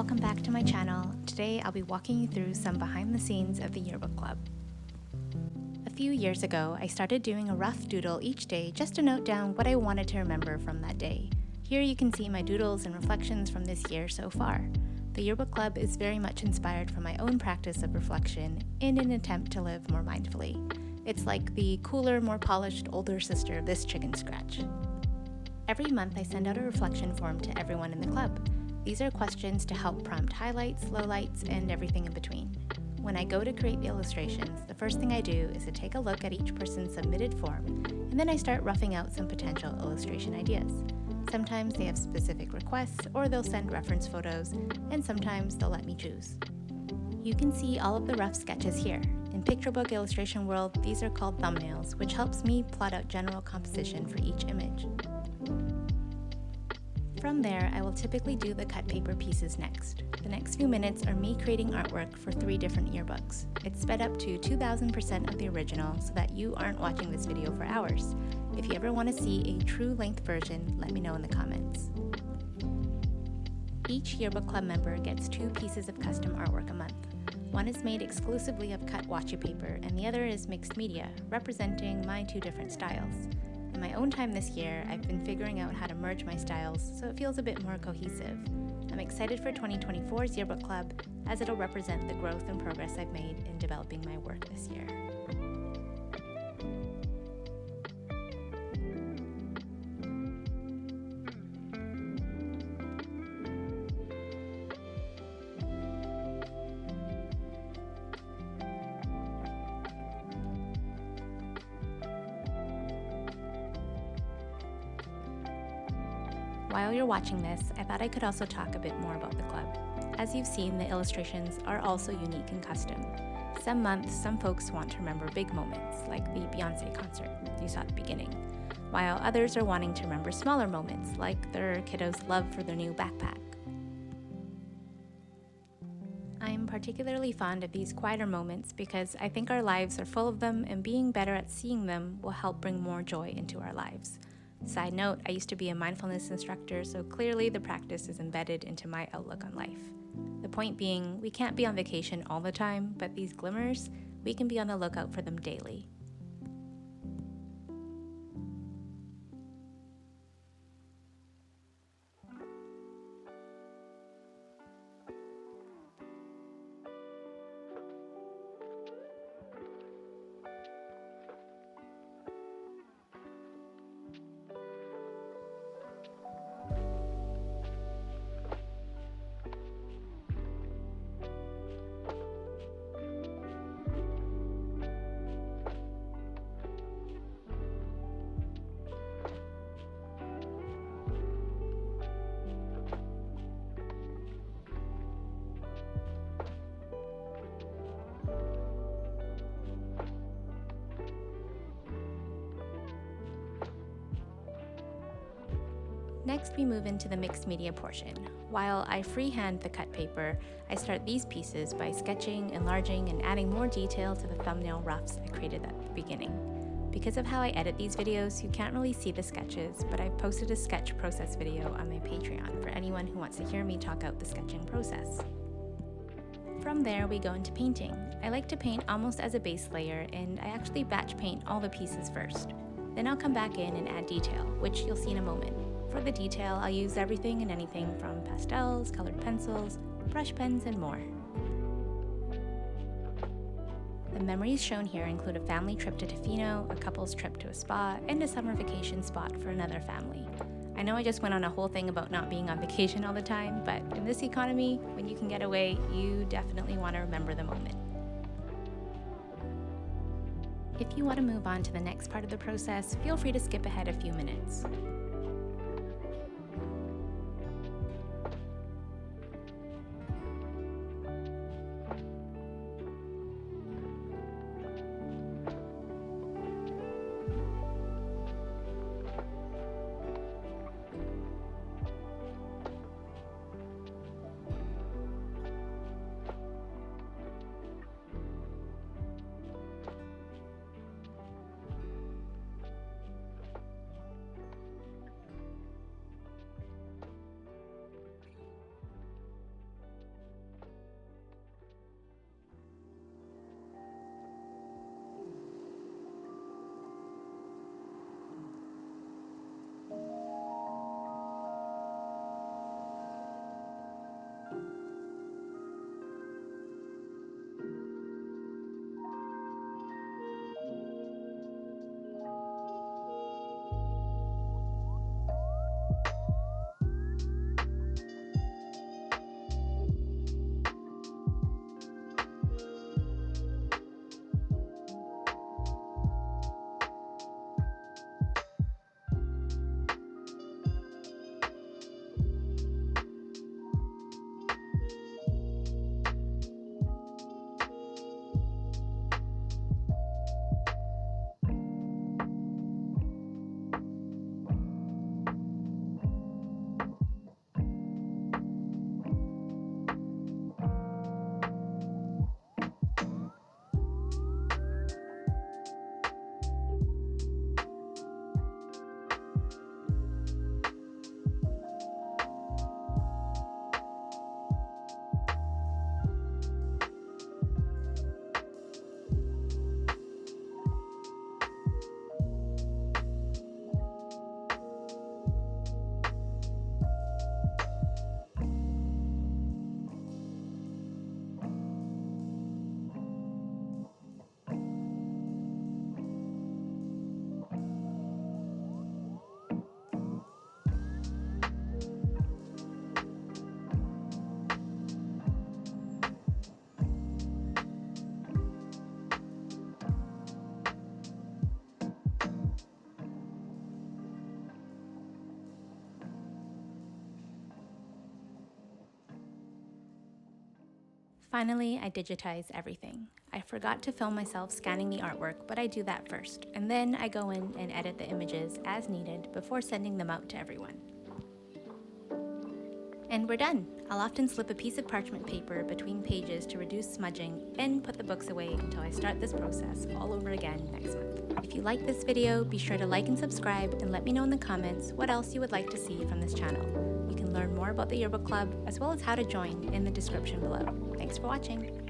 welcome back to my channel. Today I'll be walking you through some behind the scenes of the Yearbook Club. A few years ago, I started doing a rough doodle each day just to note down what I wanted to remember from that day. Here you can see my doodles and reflections from this year so far. The Yearbook Club is very much inspired from my own practice of reflection in an attempt to live more mindfully. It's like the cooler, more polished older sister of this chicken scratch. Every month I send out a reflection form to everyone in the club. These are questions to help prompt highlights, lowlights, and everything in between. When I go to create the illustrations, the first thing I do is to take a look at each person's submitted form, and then I start roughing out some potential illustration ideas. Sometimes they have specific requests, or they'll send reference photos, and sometimes they'll let me choose. You can see all of the rough sketches here. In picture book illustration world, these are called thumbnails, which helps me plot out general composition for each image. From there, I will typically do the cut paper pieces next. The next few minutes are me creating artwork for 3 different yearbooks. It's sped up to 2000% of the original so that you aren't watching this video for hours. If you ever want to see a true length version, let me know in the comments. Each Yearbook Club member gets 2 pieces of custom artwork a month. One is made exclusively of cut washi paper and the other is mixed media, representing my 2 different styles. In my own time this year, I've been figuring out how to merge my styles so it feels a bit more cohesive. I'm excited for 2024's Yearbook Club as it'll represent the growth and progress I've made in developing my work this year. While you're watching this, I thought I could also talk a bit more about the club. As you've seen, the illustrations are also unique and custom. Some months, some folks want to remember big moments, like the Beyonce concert you saw at the beginning, while others are wanting to remember smaller moments, like their kiddos' love for their new backpack. I'm particularly fond of these quieter moments because I think our lives are full of them, and being better at seeing them will help bring more joy into our lives. Side note, I used to be a mindfulness instructor, so clearly the practice is embedded into my outlook on life. The point being, we can't be on vacation all the time, but these glimmers, we can be on the lookout for them daily. Next, we move into the mixed media portion. While I freehand the cut paper, I start these pieces by sketching, enlarging, and adding more detail to the thumbnail roughs I created at the beginning. Because of how I edit these videos, you can't really see the sketches, but I've posted a sketch process video on my Patreon for anyone who wants to hear me talk out the sketching process. From there, we go into painting. I like to paint almost as a base layer, and I actually batch paint all the pieces first. Then I'll come back in and add detail, which you'll see in a moment. For the detail, I'll use everything and anything from pastels, colored pencils, brush pens, and more. The memories shown here include a family trip to Tofino, a couple's trip to a spa, and a summer vacation spot for another family. I know I just went on a whole thing about not being on vacation all the time, but in this economy, when you can get away, you definitely want to remember the moment. If you want to move on to the next part of the process, feel free to skip ahead a few minutes. Finally, I digitize everything. I forgot to film myself scanning the artwork, but I do that first, and then I go in and edit the images as needed before sending them out to everyone. And we're done. I'll often slip a piece of parchment paper between pages to reduce smudging, then put the books away until I start this process all over again next month. If you like this video, be sure to like and subscribe, and let me know in the comments what else you would like to see from this channel. You can learn more about the Yearbook Club, as well as how to join, in the description below. Thanks for watching.